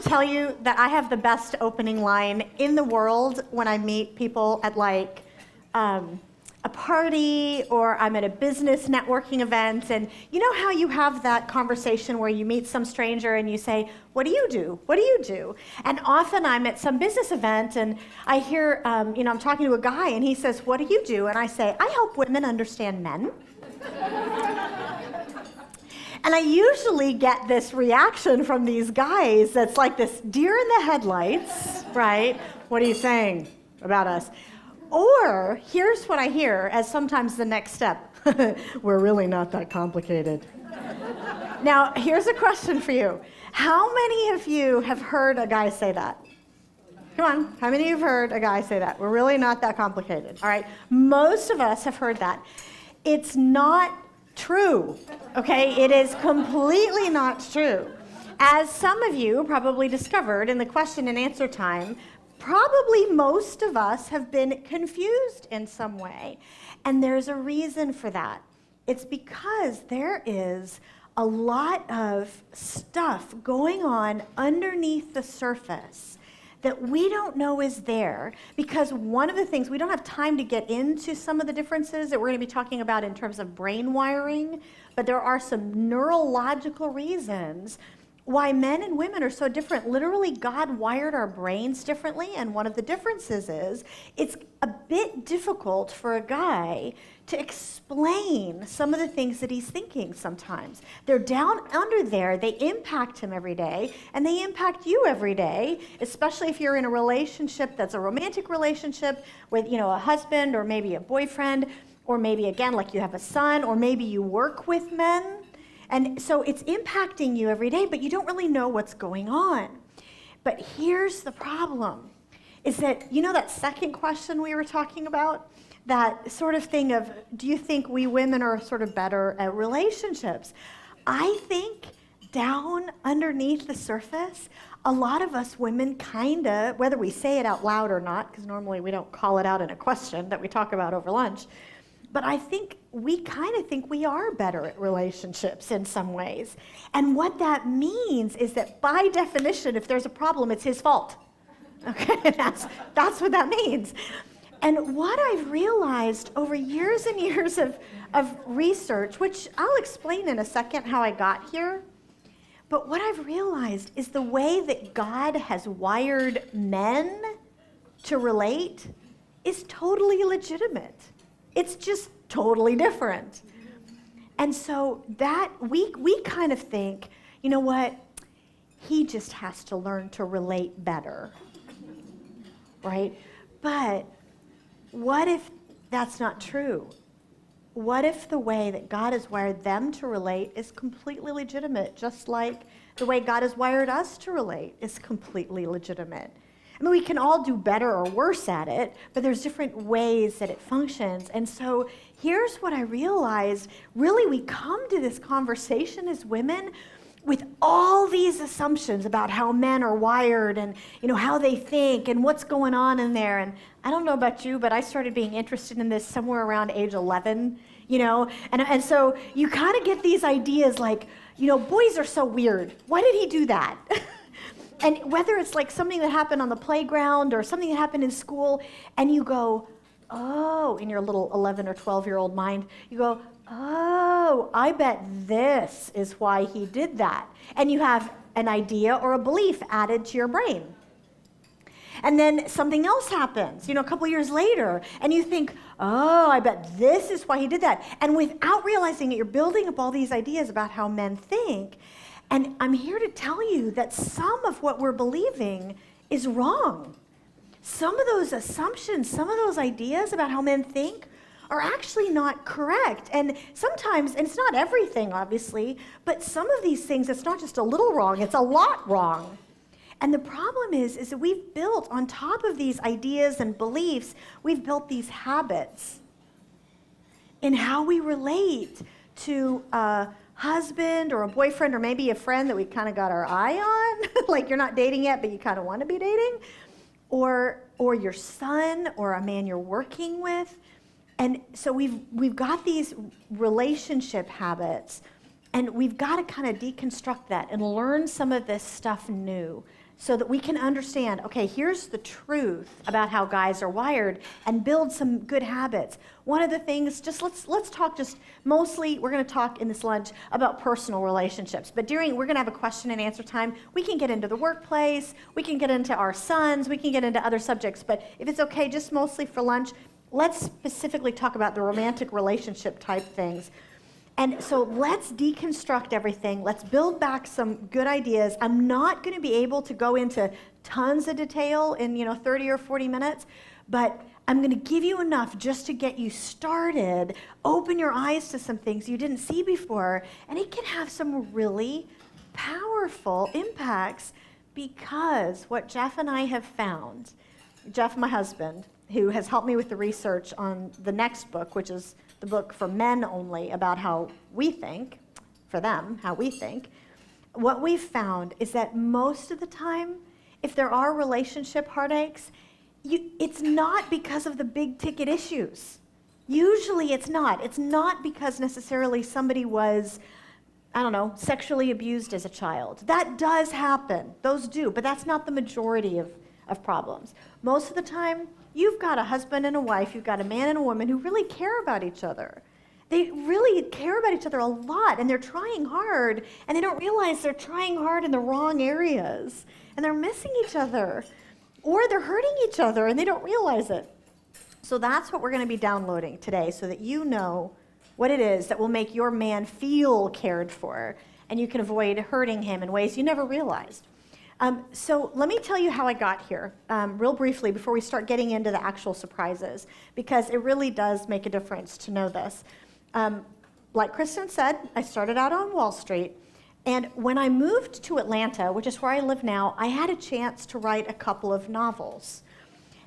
to tell you that I have the best opening line in the world when I meet people at like a party or I'm at a business networking event, and you know how you have that conversation where you meet some stranger and you say, what do you do? What do you do? And often I'm at some business event and I hear, I'm talking to a guy and he says, what do you do? And I say, I help women understand men. And I usually get this reaction from these guys that's like this deer in the headlights, right? What are you saying about us? Or here's what I hear as sometimes the next step. We're really not that complicated. Now, here's a question for you. How many of you have heard a guy say that? Come on, how many of you have heard a guy say that? We're really not that complicated, all right? Most of us have heard that. It's not true, okay? It is completely not true. As some of you probably discovered in the question and answer time, probably most of us have been confused in some way. And there's a reason for that. It's because there is a lot of stuff going on underneath the surface that we don't know is there, because one of the things, we don't have time to get into some of the differences that we're going to be talking about in terms of brain wiring, but there are some neurological reasons why men and women are so different. Literally, God wired our brains differently, and one of the differences is it's a bit difficult for a guy to explain some of the things that he's thinking sometimes. They're down under there, they impact him every day, and they impact you every day, especially if you're in a relationship that's a romantic relationship with, a husband or maybe a boyfriend, or maybe, again, like you have a son, or maybe you work with men. And so it's impacting you every day, but you don't really know what's going on. But here's the problem, is that, that second question we were talking about, that sort of thing of, do you think we women are sort of better at relationships? I think down underneath the surface, a lot of us women kinda, whether we say it out loud or not, because normally we don't call it out in a question that we talk about over lunch, but I think we kind of think we are better at relationships in some ways. And what that means is that by definition, if there's a problem, it's his fault. Okay, that's what that means. And what I've realized over years and years of research, which I'll explain in a second how I got here, but what I've realized is the way that God has wired men to relate is totally legitimate. It's just totally different. And so that we kind of think, you know what? He just has to learn to relate better, right? But what if that's not true? What if the way that God has wired them to relate is completely legitimate, just like the way God has wired us to relate is completely legitimate? I mean, we can all do better or worse at it, but there's different ways that it functions. And so here's what I realized. Really, we come to this conversation as women with all these assumptions about how men are wired and, how they think and what's going on in there. And I don't know about you, but I started being interested in this somewhere around age 11, And so you kind of get these ideas like, boys are so weird. Why did he do that? And whether it's like something that happened on the playground or something that happened in school, and you go, oh, in your little 11 or 12-year-old mind, you go, oh, I bet this is why he did that. And you have an idea or a belief added to your brain. And then something else happens, a couple years later, and you think, oh, I bet this is why he did that. And without realizing it, you're building up all these ideas about how men think. And I'm here to tell you that some of what we're believing is wrong. Some of those assumptions, some of those ideas about how men think are actually not correct. And sometimes, and it's not everything, obviously, but some of these things, it's not just a little wrong, it's a lot wrong. And the problem is that we've built, on top of these ideas and beliefs, we've built these habits in how we relate to husband or a boyfriend or maybe a friend that we kind of got our eye on, like you're not dating yet, but you kind of want to be dating, or your son or a man you're working with. And so we've got these relationship habits, and we've got to kind of deconstruct that and learn some of this stuff new so that we can understand, okay, here's the truth about how guys are wired and build some good habits. One of the things, just let's talk just mostly, we're going to talk in this lunch about personal relationships. But we're going to have a question and answer time. We can get into the workplace. We can get into our sons. We can get into other subjects. But if it's okay, just mostly for lunch, let's specifically talk about the romantic relationship type things. And so let's deconstruct everything. Let's build back some good ideas. I'm not going to be able to go into tons of detail in 30 or 40 minutes, but I'm going to give you enough just to get you started, open your eyes to some things you didn't see before, and it can have some really powerful impacts, because what Jeff and I have found, Jeff, my husband, who has helped me with the research on the next book, which is the book for men only, about how we think, for them, how we think, what we've found is that most of the time, if there are relationship heartaches, it's not because of the big ticket issues. Usually it's not. It's not because necessarily somebody was, sexually abused as a child. That does happen. Those do, but that's not the majority of problems. Most of the time, you've got a husband and a wife, you've got a man and a woman who really care about each other. They really care about each other a lot, and they're trying hard, and they don't realize they're trying hard in the wrong areas, and they're missing each other, or they're hurting each other, and they don't realize it. So that's what we're going to be downloading today, so that you know what it is that will make your man feel cared for, and you can avoid hurting him in ways you never realized. So let me tell you how I got here, real briefly, before we start getting into the actual surprises, because it really does make a difference to know this. Like Kristen said, I started out on Wall Street, and when I moved to Atlanta, which is where I live now, I had a chance to write a couple of novels.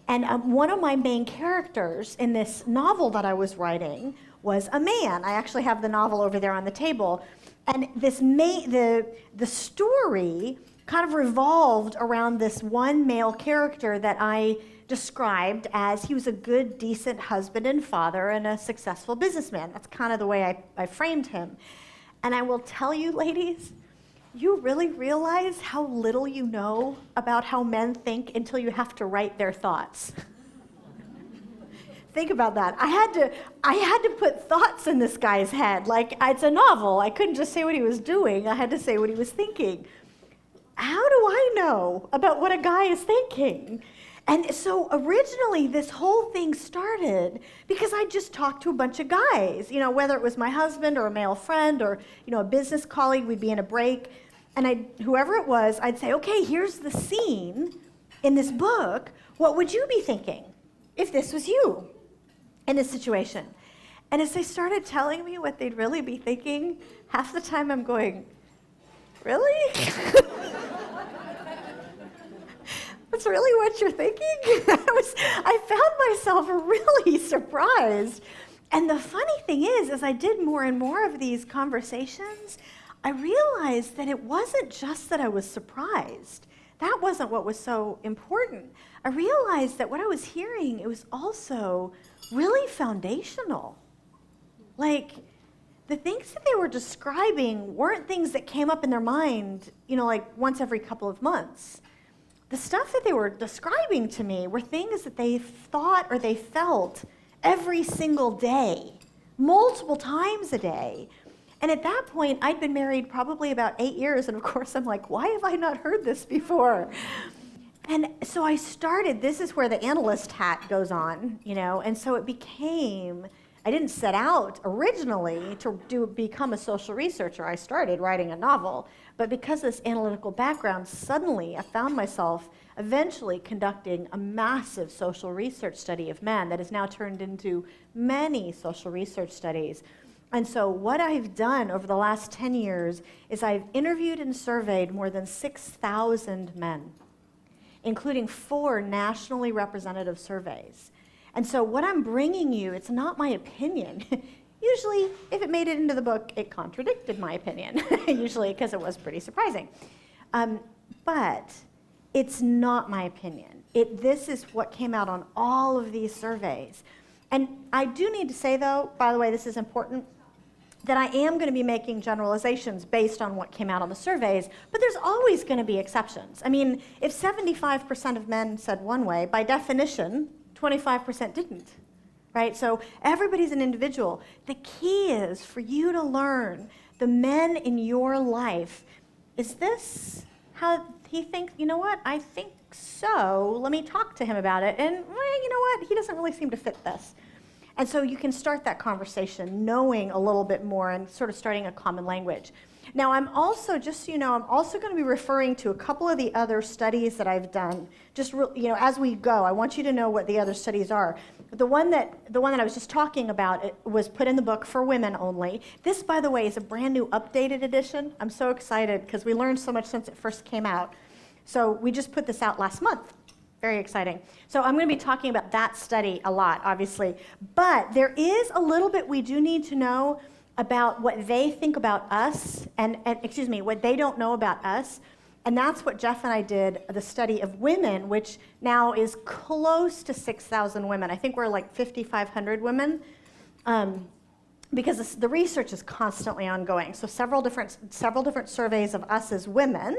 And one of my main characters in this novel that I was writing was a man. I actually have the novel over there on the table. And the story kind of revolved around this one male character that I described as he was a good, decent husband and father and a successful businessman. That's kind of the way I framed him. And I will tell you, ladies, you really realize how little you know about how men think until you have to write their thoughts. Think about that. I had to put thoughts in this guy's head. Like, it's a novel. I couldn't just say what he was doing. I had to say what he was thinking. How do I know about what a guy is thinking? And so originally this whole thing started because I just talked to a bunch of guys, whether it was my husband or a male friend or, a business colleague. We'd be in a break, and whoever it was, I'd say, okay, here's the scene in this book. What would you be thinking if this was you in this situation? And as they started telling me what they'd really be thinking, half the time I'm going, really? That's really what you're thinking? I found myself really surprised. And the funny thing is, as I did more and more of these conversations, I realized that it wasn't just that I was surprised. That wasn't what was so important. I realized that what I was hearing, it was also really foundational. Like, the things that they were describing weren't things that came up in their mind, like once every couple of months. The stuff that they were describing to me were things that they thought or they felt every single day, multiple times a day. And at that point, I'd been married probably about 8 years, and of course I'm like, why have I not heard this before? And so I started, this is where the analyst hat goes on, and so it became, I didn't set out originally to become a social researcher. I started writing a novel, but because of this analytical background, suddenly I found myself eventually conducting a massive social research study of men that has now turned into many social research studies. And so what I've done over the last 10 years is I've interviewed and surveyed more than 6,000 men, including 4 nationally representative surveys. And so what I'm bringing you, it's not my opinion. Usually, if it made it into the book, it contradicted my opinion, usually because it was pretty surprising. But it's not my opinion. This is what came out on all of these surveys. And I do need to say, though, by the way, this is important, that I am going to be making generalizations based on what came out on the surveys, but there's always going to be exceptions. I mean, if 75% of men said one way, by definition, 25% didn't, right? So everybody's an individual. The key is for you to learn the men in your life. Is this how he thinks? You know what? I think so. Let me talk to him about it. And well, you know what? He doesn't really seem to fit this. And so you can start that conversation knowing a little bit more and sort of starting a common language. Now, I'm also, just so you know, I'm also going to be referring to a couple of the other studies that I've done. Just as we go, I want you to know what the other studies are. The one that I was just talking about, it was put in the book for women only. This, by the way, is a brand new updated edition. I'm so excited because we learned so much since it first came out. So we just put this out last month. Very exciting. So I'm going to be talking about that study a lot, obviously. But there is a little bit we do need to know about what they think about us, and what they don't know about us. And that's what Jeff and I did, the study of women, which now is close to 6,000 women. I think we're like 5,500 women, because the research is constantly ongoing. So several different surveys of us as women.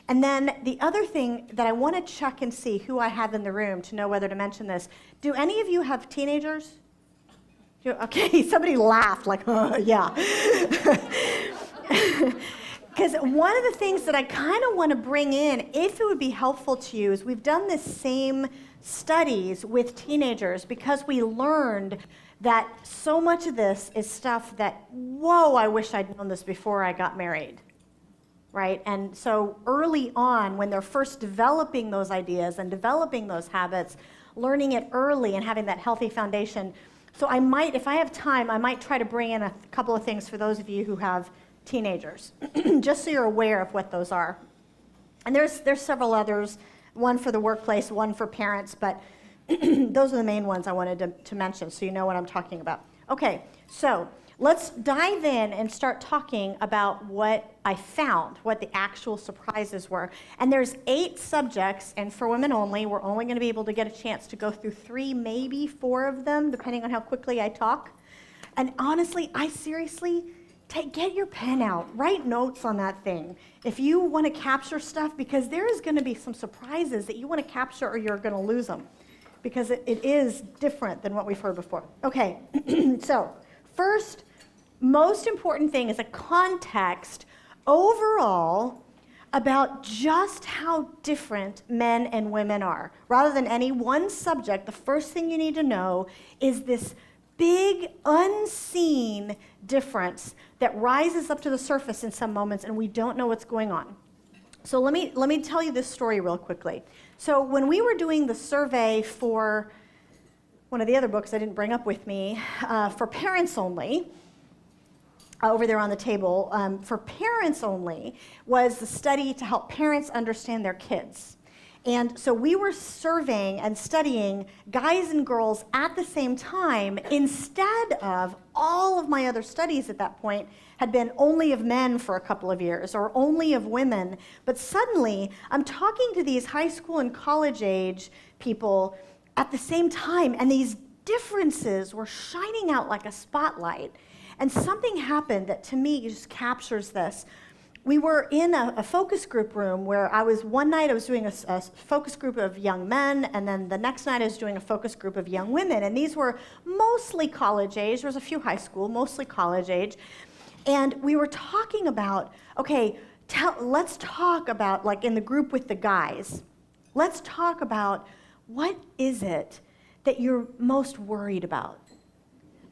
And then the other thing that I want to check and see who I have in the room to know whether to mention this. Do any of you have teenagers? Okay, somebody laughed like, oh, yeah. Because one of the things that I kind of want to bring in, if it would be helpful to you, is we've done this same studies with teenagers because we learned that so much of this is stuff that, whoa, I wish I'd known this before I got married. Right? And so early on, when they're first developing those ideas and developing those habits, learning it early and having that healthy foundation. So I might, if I have time, I might try to bring in a couple of things for those of you who have teenagers, just so you're aware of what those are. And there's several others, one for the workplace, one for parents, but those are the main ones I wanted to mention, so you know what I'm talking about. Okay, so let's dive in and start talking about what I found, what the actual surprises were. And there's 8 subjects, and for women only, we're only going to be able to get a chance to go through 3, maybe 4 of them, depending on how quickly I talk. And honestly, get your pen out, write notes on that thing. If you want to capture stuff, because there is going to be some surprises that you want to capture or you're going to lose them, because it is different than what we've heard before. Okay, so first, most important thing is a context overall about just how different men and women are. Rather than any one subject, the first thing you need to know is this big, unseen difference that rises up to the surface in some moments, and we don't know what's going on. So let me tell you this story real quickly. So when we were doing the survey for one of the other books I didn't bring up with me, for parents only, over there on the table, for parents only, was the study to help parents understand their kids. And so we were surveying and studying guys and girls at the same time, instead of all of my other studies at that point had been only of men for a couple of years or only of women. But suddenly, I'm talking to these high school and college age people at the same time, and these differences were shining out like a spotlight. And something happened that to me just captures this. We were in a focus group room where one night I was doing a focus group of young men, and then the next night I was doing a focus group of young women. And these were mostly college age. There was a few high school, mostly college age. And we were talking about, okay, let's talk about, like in the group with the guys, let's talk about what is it that you're most worried about?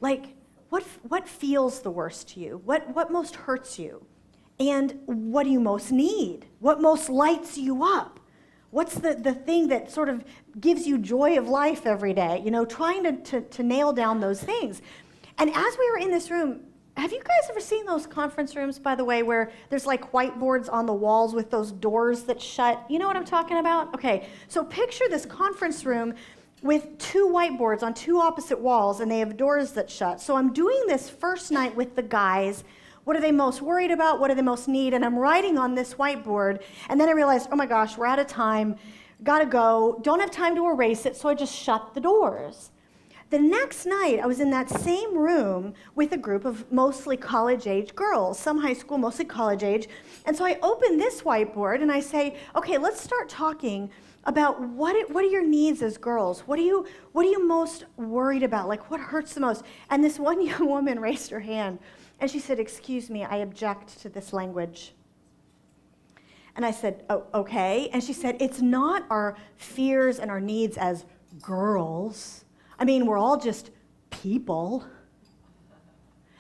Like, what feels the worst to you? What most hurts you? And what do you most need? What most lights you up? What's the thing that sort of gives you joy of life every day? You know, trying to nail down those things. And as we were in this room, have you guys ever seen those conference rooms, by the way, where there's like whiteboards on the walls with those doors that shut? You know what I'm talking about? Okay, so picture this conference room with 2 whiteboards on 2 opposite walls, and they have doors that shut. So I'm doing this first night with the guys. What are they most worried about? What do they most need? And I'm writing on this whiteboard, and then I realized, oh my gosh, we're out of time, gotta go, don't have time to erase it, so I just shut the doors. The next night, I was in that same room with a group of mostly college-age girls, some high school, mostly college-age. And so I open this whiteboard and I say, okay, let's start talking about what are your needs as girls? What are you most worried about? Like, what hurts the most? And this one young woman raised her hand and she said, excuse me, I object to this language. And I said, oh, okay. And she said, it's not our fears and our needs as girls. I mean, we're all just people.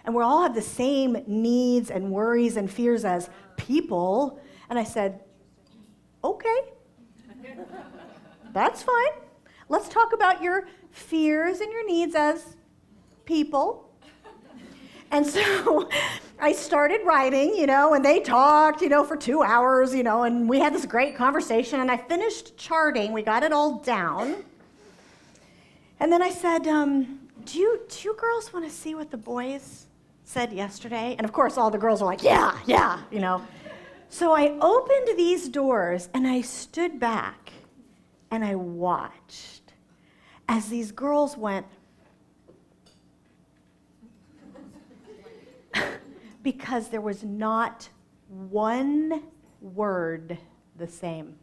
And we all have the same needs and worries and fears as people. And I said, okay, that's fine. Let's talk about your fears and your needs as people. And so I started writing, and they talked, for 2 hours, and we had this great conversation, and I finished charting. We got it all down. And then I said, do you girls want to see what the boys said yesterday? And of course, all the girls were like, yeah. So I opened these doors, and I stood back, and I watched as these girls went, because there was not one word the same.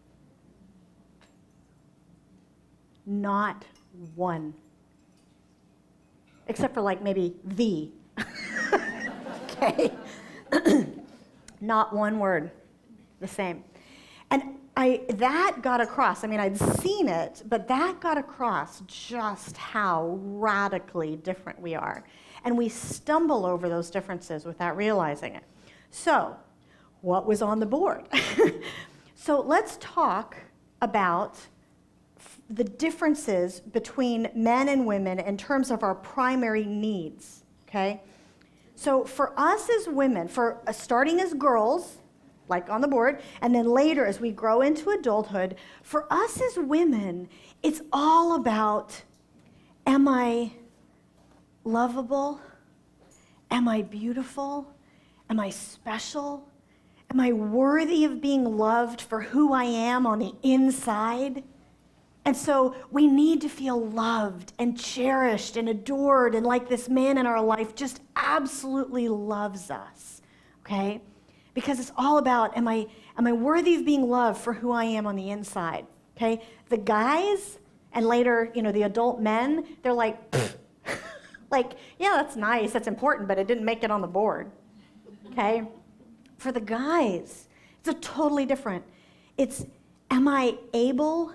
Not one. Except for like maybe the. Okay? Not one word the same. And that got across. I mean, I'd seen it, but that got across just how radically different we are. And we stumble over those differences without realizing it. So, what was on the board? So let's talk about the differences between men and women in terms of our primary needs, okay? So for us as women, for starting as girls, like on the board, and then later as we grow into adulthood, for us as women, it's all about, am I lovable? Am I beautiful? Am I special? Am I worthy of being loved for who I am on the inside? And so we need to feel loved and cherished and adored and like this man in our life just absolutely loves us, okay? Because it's all about, am I worthy of being loved for who I am on the inside, okay? The guys and later, the adult men, they're like, pfft. Like, yeah, that's nice, that's important, but it didn't make it on the board, okay? For the guys, it's a totally different. It's, am I able?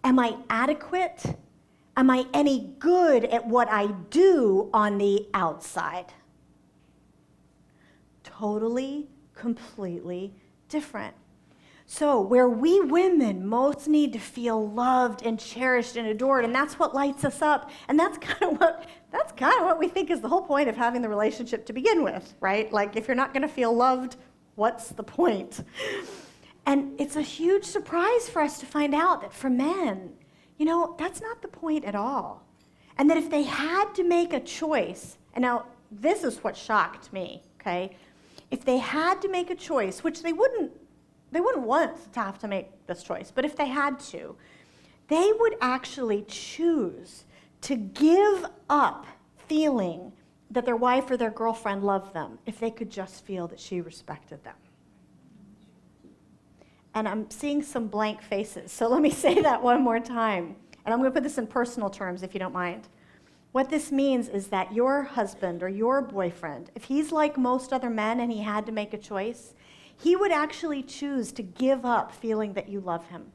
Am I adequate? Am I any good at what I do on the outside? Totally, completely different. So where we women most need to feel loved and cherished and adored, and that's what lights us up, and that's kind of what we think is the whole point of having the relationship to begin with, right? Like, if you're not going to feel loved, what's the point? And it's a huge surprise for us to find out that for men, that's not the point at all. And that if they had to make a choice, and now this is what shocked me, okay? If they had to make a choice, which they wouldn't want to have to make this choice, but if they had to, they would actually choose to give up feeling that their wife or their girlfriend loved them if they could just feel that she respected them. And I'm seeing some blank faces, so let me say that one more time. And I'm going to put this in personal terms, if you don't mind. What this means is that your husband or your boyfriend, if he's like most other men and he had to make a choice, he would actually choose to give up feeling that you love him.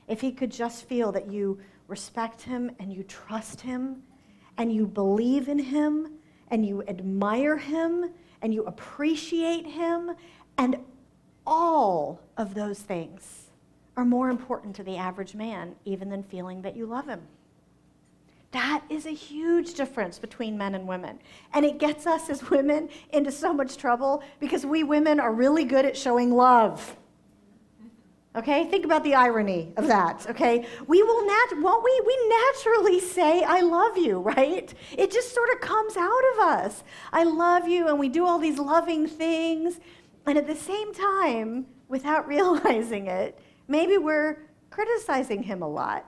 If he could just feel that you respect him and you trust him and you believe in him and you admire him and you appreciate him, and all of those things are more important to the average man even than feeling that you love him. That is a huge difference between men and women. And it gets us as women into so much trouble because we women are really good at showing love. Okay? Think about the irony of that, okay? We naturally say, I love you, right? It just sort of comes out of us. I love you, and we do all these loving things. And at the same time, without realizing it, maybe we're criticizing him a lot.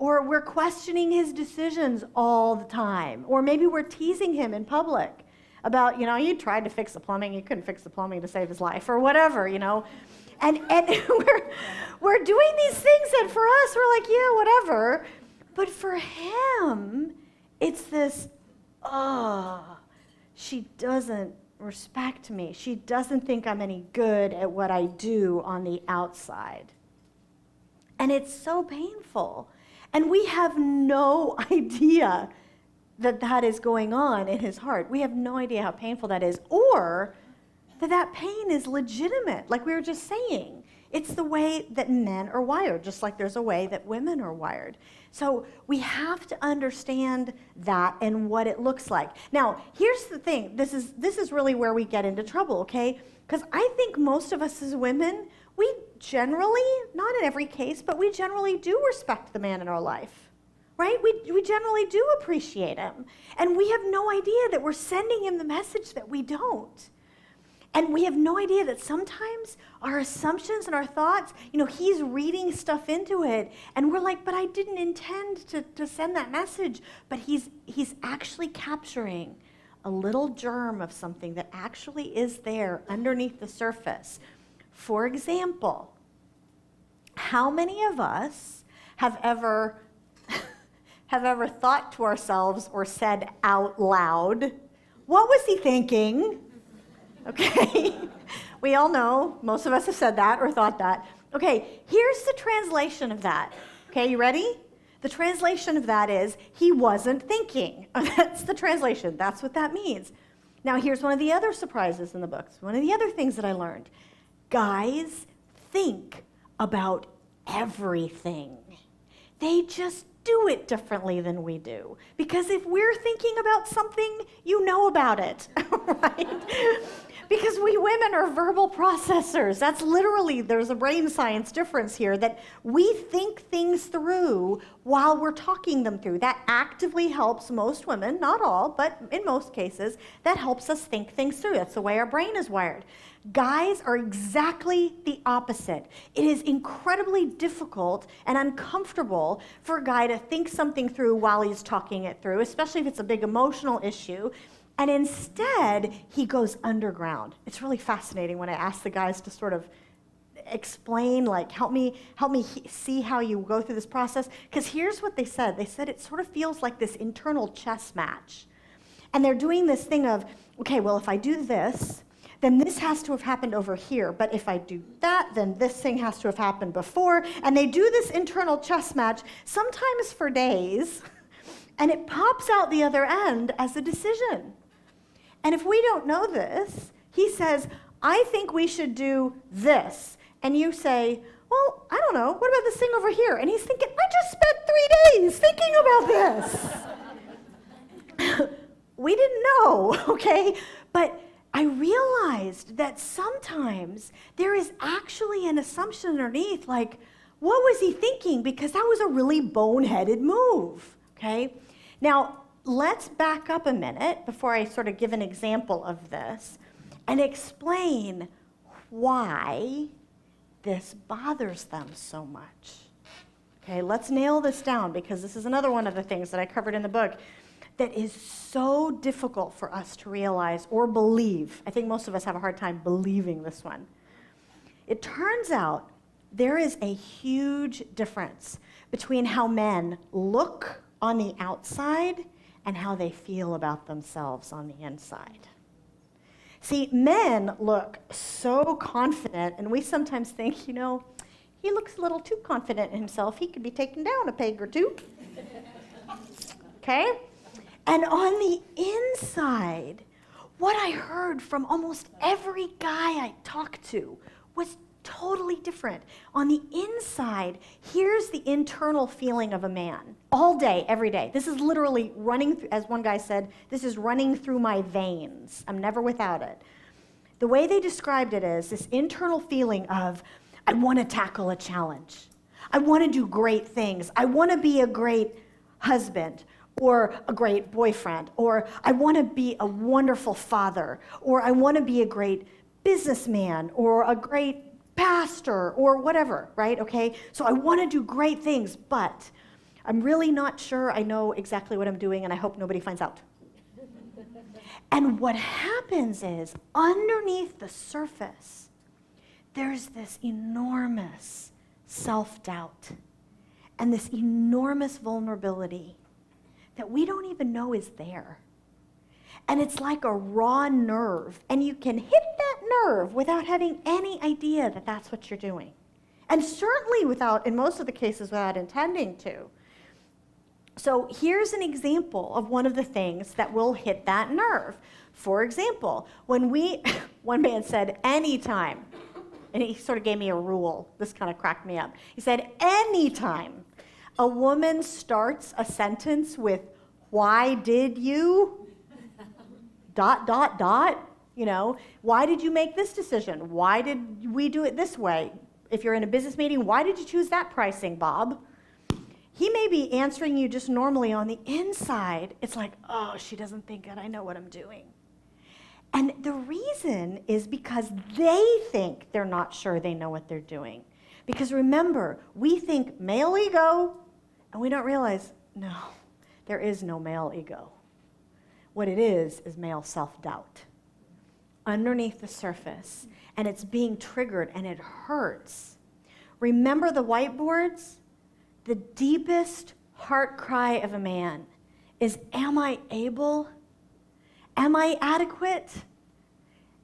Or we're questioning his decisions all the time. Or maybe we're teasing him in public about, you tried to fix the plumbing, you couldn't fix the plumbing to save his life, or whatever, And we're doing these things that for us, we're like, yeah, whatever. But for him, it's this, she doesn't respect me. She doesn't think I'm any good at what I do on the outside. And it's so painful. And we have no idea that that is going on in his heart. We have no idea how painful that is, or that pain is legitimate, like we were just saying. It's the way that men are wired, just like there's a way that women are wired. So we have to understand that and what it looks like. Now, here's the thing. This is really where we get into trouble, okay? Because I think most of us as women, we generally, not in every case, but we generally do respect the man in our life, right? We generally do appreciate him. And we have no idea that we're sending him the message that we don't. And we have no idea that sometimes our assumptions and our thoughts, he's reading stuff into it, and we're like, but I didn't intend to send that message. But he's actually capturing a little germ of something that actually is there underneath the surface. For example, how many of us have ever thought to ourselves or said out loud, what was he thinking? Okay, we all know, most of us have said that or thought that. Okay, here's the translation of that. Okay, you ready? The translation of that is, he wasn't thinking. That's the translation. That's what that means. Now, here's one of the other surprises in the books. One of the other things that I learned. Guys think about everything. They just do it differently than we do. Because if we're thinking about something, you know about it, right? Because we women are verbal processors. That's literally, there's a brain science difference here, that we think things through while we're talking them through. That actively helps most women, not all, but in most cases, that helps us think things through. That's the way our brain is wired. Guys are exactly the opposite. It is incredibly difficult and uncomfortable for a guy to think something through while he's talking it through, especially if it's a big emotional issue. And instead, he goes underground. It's really fascinating when I ask the guys to sort of explain, like, help me see how you go through this process. Because here's what they said. They said it sort of feels like this internal chess match. And they're doing this thing of, okay, well, if I do this, then this has to have happened over here. But if I do that, then this thing has to have happened before. And they do this internal chess match, sometimes for days, and it pops out the other end as a decision. And if we don't know this, he says, I think we should do this. And you say, well, I don't know, what about this thing over here? And he's thinking, I just spent 3 days thinking about this. We didn't know, okay? But I realized that sometimes there is actually an assumption underneath, like, what was he thinking? Because that was a really boneheaded move, okay? Now, let's back up a minute before I sort of give an example of this and explain why this bothers them so much. Okay, let's nail this down, because this is another one of the things that I covered in the book that is so difficult for us to realize or believe. I think most of us have a hard time believing this one. It turns out there is a huge difference between how men look on the outside and how they feel about themselves on the inside. See, men look so confident, and we sometimes think, he looks a little too confident in himself. He could be taken down a peg or two. Okay? And on the inside, what I heard from almost every guy I talked to was totally different. On the inside, here's the internal feeling of a man. All day, every day. This is literally running, as one guy said, this is running through my veins. I'm never without it. The way they described it is this internal feeling of, I want to tackle a challenge. I want to do great things. I want to be a great husband or a great boyfriend, or I want to be a wonderful father, or I want to be a great businessman or a great pastor or whatever, right? Okay? So I want to do great things, but I'm really not sure I know exactly what I'm doing, and I hope nobody finds out. And what happens is, underneath the surface, there's this enormous self-doubt and this enormous vulnerability that we don't even know is there. And it's like a raw nerve, and you can hit that nerve without having any idea that that's what you're doing. And certainly without, in most of the cases, without intending to. So here's an example of one of the things that will hit that nerve. For example, when one man said, anytime, and he sort of gave me a rule. This kind of cracked me up. He said, anytime a woman starts a sentence with, why did you, ... you know, why did you make this decision? Why did we do it this way? If you're in a business meeting, why did you choose that pricing, Bob? He may be answering you just normally. On the inside, it's like, oh, she doesn't think that I know what I'm doing. And the reason is because they think they're not sure they know what they're doing. Because remember, we think male ego, and we don't realize, no, there is no male ego. What it is male self-doubt underneath the surface, and it's being triggered, and it hurts. Remember the whiteboards? The deepest heart cry of a man is, am I able? Am I adequate?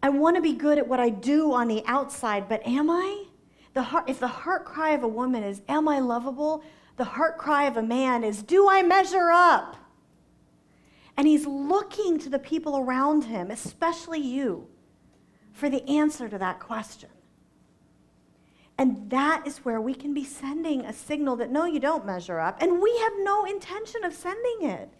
I want to be good at what I do on the outside, but am I? If the heart cry of a woman is, am I lovable? The heart cry of a man is, do I measure up? And he's looking to the people around him, especially you, for the answer to that question. And that is where we can be sending a signal that, no, you don't measure up. And we have no intention of sending it.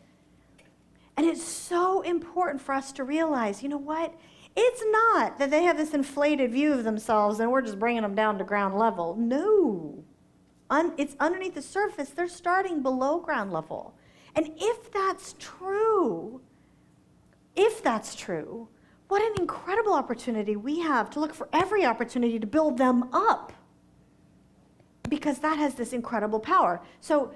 And it's so important for us to realize, you know what? It's not that they have this inflated view of themselves and we're just bringing them down to ground level. No. It's underneath the surface. They're starting below ground level. And if that's true, what an incredible opportunity we have to look for every opportunity to build them up. Because that has this incredible power. So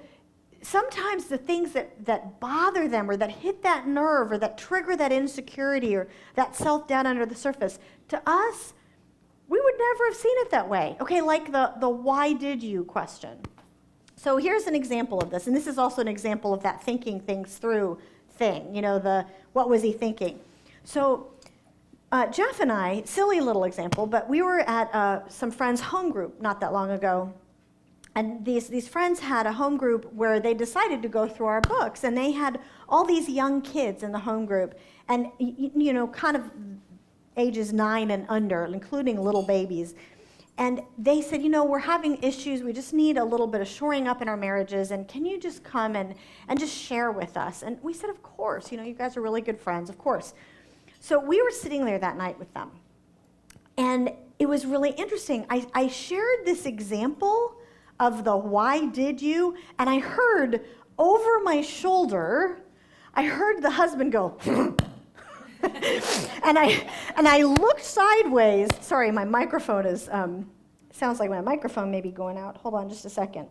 sometimes the things that bother them or that hit that nerve or that trigger that insecurity or that self-doubt under the surface, to us, we would never have seen it that way. Okay, like the why did you question. So here's an example of this, and this is also an example of that thinking things through thing, you know, the what was he thinking. So Jeff and I, silly little example, but we were at some friends' home group not that long ago. And these friends had a home group where they decided to go through our books, and they had all these young kids in the home group, and you know, kind of ages 9 and under, including little babies. And they said, you know, we're having issues. We just need a little bit of shoring up in our marriages, and can you just come and just share with us? And we said, of course. You know, you guys are really good friends, of course. So we were sitting there that night with them, and it was really interesting. I shared this example of the why did you, and I heard over my shoulder, I heard the husband go, and I looked sideways. Sorry, my microphone is, sounds like my microphone may be going out. Hold on just a second,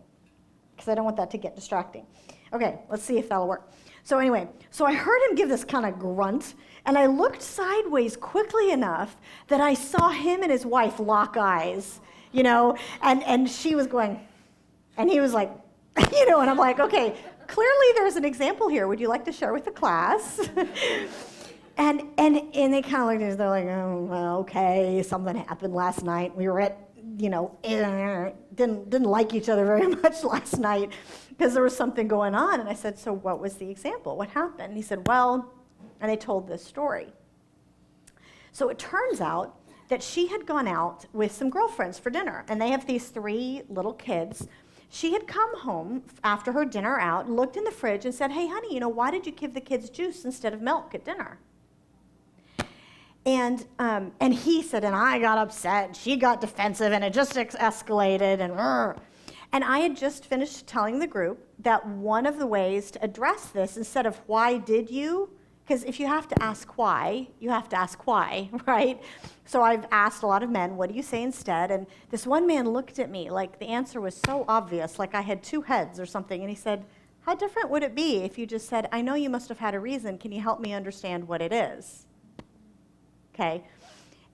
because I don't want that to get distracting. Okay, let's see if that'll work. So anyway, so I heard him give this kind of grunt, and I looked sideways quickly enough that I saw him and his wife lock eyes, you know, and she was going, and he was like, you know, and I'm like, okay, clearly there's an example here. Would you like to share with the class? and they kind of looked at us, they're like, oh, well, okay, something happened last night. We were at, you know, didn't like each other very much last night because there was something going on. And I said, so what was the example? What happened? And he said, well, and they told this story. So it turns out that she had gone out with some girlfriends for dinner, and they have these 3 little kids. She had come home after her dinner out and looked in the fridge and said, hey, honey, you know, why did you give the kids juice instead of milk at dinner? And he said, and I got upset, she got defensive, and it just escalated, and I had just finished telling the group that one of the ways to address this, instead of why did you, because if you have to ask why, you have to ask why, right? So I've asked a lot of men, what do you say instead? And this one man looked at me like the answer was so obvious, like I had 2 heads or something, and he said, How different would it be if you just said, I know you must have had a reason. Can you help me understand what it is? Okay.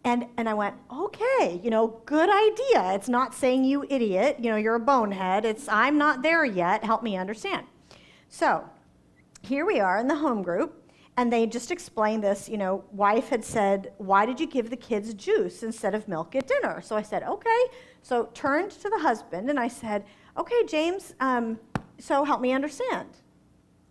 And I went, okay, good idea. It's not saying you idiot, you're a bonehead. It's I'm not there yet. Help me understand. So here we are in the home group, and they just explained this. Wife had said, why did you give the kids juice instead of milk at dinner? So I said, okay. So turned to the husband, and I said, okay, James, so help me understand.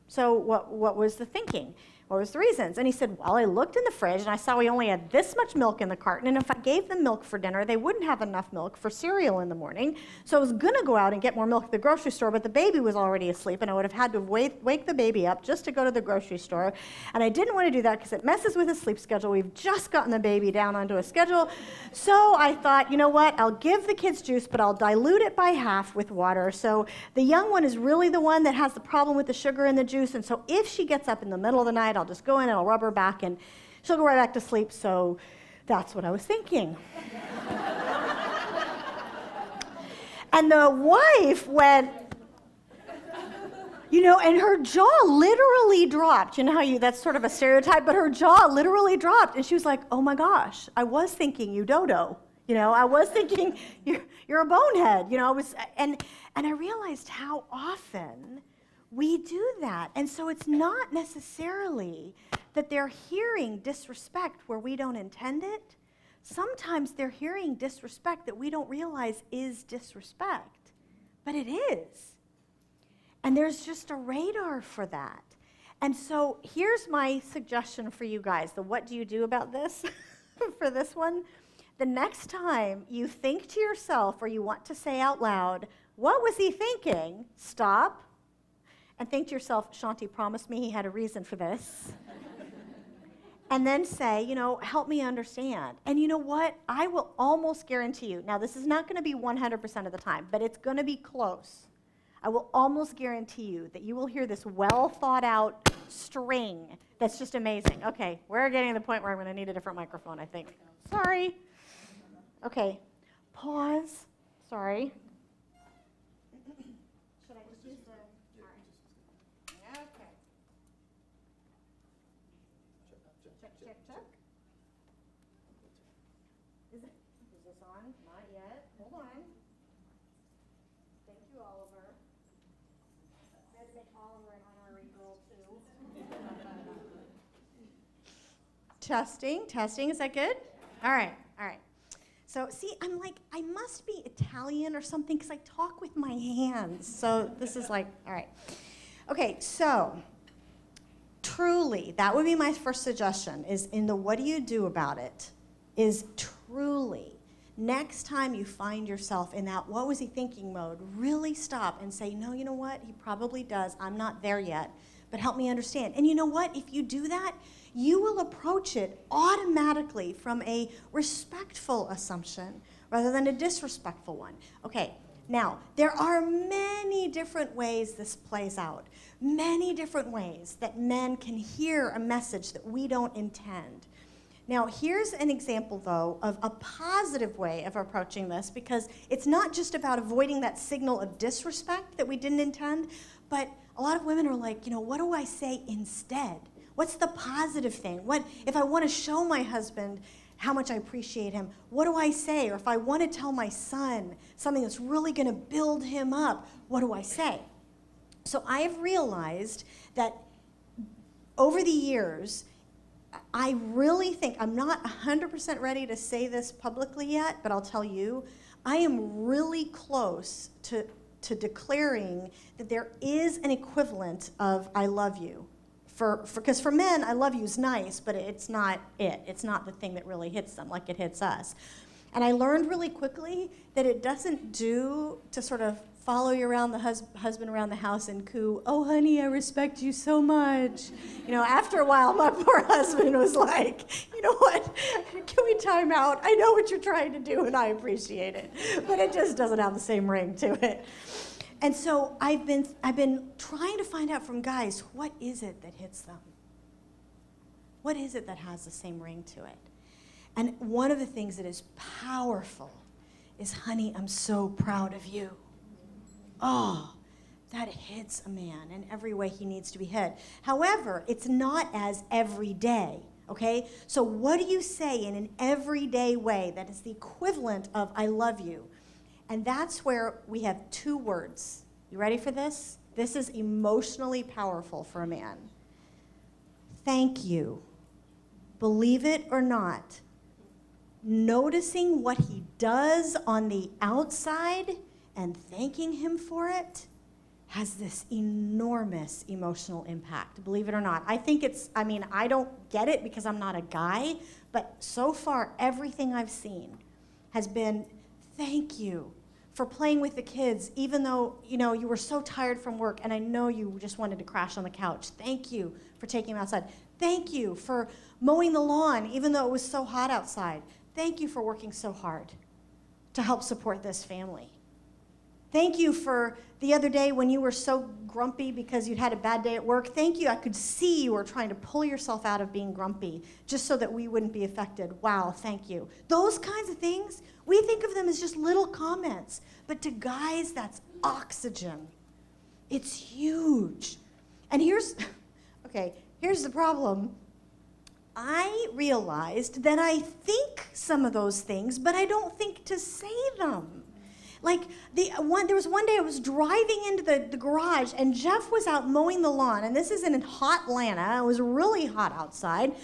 So what was the thinking? What was the reasons? And he said, well, I looked in the fridge and I saw we only had this much milk in the carton, and if I gave them milk for dinner, they wouldn't have enough milk for cereal in the morning. So I was going to go out and get more milk at the grocery store, but the baby was already asleep, and I would have had to wake the baby up just to go to the grocery store. And I didn't want to do that because it messes with his sleep schedule. We've just gotten the baby down onto a schedule. So I thought, you know what? I'll give the kids juice, but I'll dilute it by half with water. So the young one is really the one that has the problem with the sugar in the juice. And so if she gets up in the middle of the night, I'll just go in and I'll rub her back and she'll go right back to sleep. So that's what I was thinking. And the wife went, and her jaw literally dropped. You know how that's sort of a stereotype, but her jaw literally dropped. And she was like, oh my gosh, I was thinking you dodo. I was thinking you're a bonehead. And I realized how often we do that. And so it's not necessarily that they're hearing disrespect where we don't intend it. Sometimes they're hearing disrespect that we don't realize is disrespect, but it is. And there's just a radar for that. And so here's my suggestion for you guys. The what do you do about this for this one? The next time you think to yourself or you want to say out loud, what was he thinking? Stop and think to yourself, Shaunti promised me he had a reason for this. And then say, help me understand. And you know what? I will almost guarantee you, now this is not going to be 100% of the time, but it's going to be close. I will almost guarantee you that you will hear this well thought out string that's just amazing. Okay, we're getting to the point where I'm going to need a different microphone, I think. Sorry. Okay, pause. Sorry. Should I just use the... All right. Okay. Check. Is this on? Not yet. Hold on. Thank you, Oliver. I had to make Oliver an honorary girl, too. Testing. Is that good? All right. So, see, I'm like, I must be Italian or something because I talk with my hands. So this is like, all right. Okay, so truly, that would be my first suggestion, is in the what do you do about it, is truly, next time you find yourself in that what was he thinking mode, really stop and say, no, you know what, he probably does, I'm not there yet, but help me understand. And you know what, if you do that, you will approach it automatically from a respectful assumption rather than a disrespectful one. Okay, now, there are many different ways this plays out, many different ways that men can hear a message that we don't intend. Now, here's an example, though, of a positive way of approaching this, because it's not just about avoiding that signal of disrespect that we didn't intend, but a lot of women are like, what do I say instead? What's the positive thing? What if I want to show my husband how much I appreciate him? What do I say? Or if I want to tell my son something that's really going to build him up, what do I say? So I've realized that over the years, I really think, I'm not 100% ready to say this publicly yet, but I'll tell you, I am really close to declaring that there is an equivalent of I love you. Because for men, I love you is nice, but it's not it. It's not the thing that really hits them like it hits us. And I learned really quickly that it doesn't do to sort of follow you around the husband around the house and coo, oh, honey, I respect you so much. After a while, my poor husband was like, you know what, can we time out? I know what you're trying to do, and I appreciate it. But it just doesn't have the same ring to it. And so I've been trying to find out from guys, what is it that hits them? What is it that has the same ring to it? And one of the things that is powerful is, honey, I'm so proud of you. Oh, that hits a man in every way he needs to be hit. However, it's not as every day, okay? So what do you say in an everyday way that is the equivalent of I love you? And that's where we have two words. You ready for this? This is emotionally powerful for a man. Thank you. Believe it or not, noticing what he does on the outside and thanking him for it has this enormous emotional impact, believe it or not. I don't get it because I'm not a guy, but so far everything I've seen has been thank you for playing with the kids, even though you were so tired from work and I know you just wanted to crash on the couch. Thank you for taking them outside. Thank you for mowing the lawn, even though it was so hot outside. Thank you for working so hard to help support this family. Thank you for the other day when you were so grumpy because you'd had a bad day at work. Thank you. I could see you were trying to pull yourself out of being grumpy just so that we wouldn't be affected. Wow, thank you. Those kinds of things, we think of them as just little comments. But to guys, that's oxygen. It's huge. And here's the problem. I realized that I think some of those things, but I don't think to say them. Like, there was one day I was driving into the garage, and Jeff was out mowing the lawn, and this is in hot Atlanta. It was really hot outside.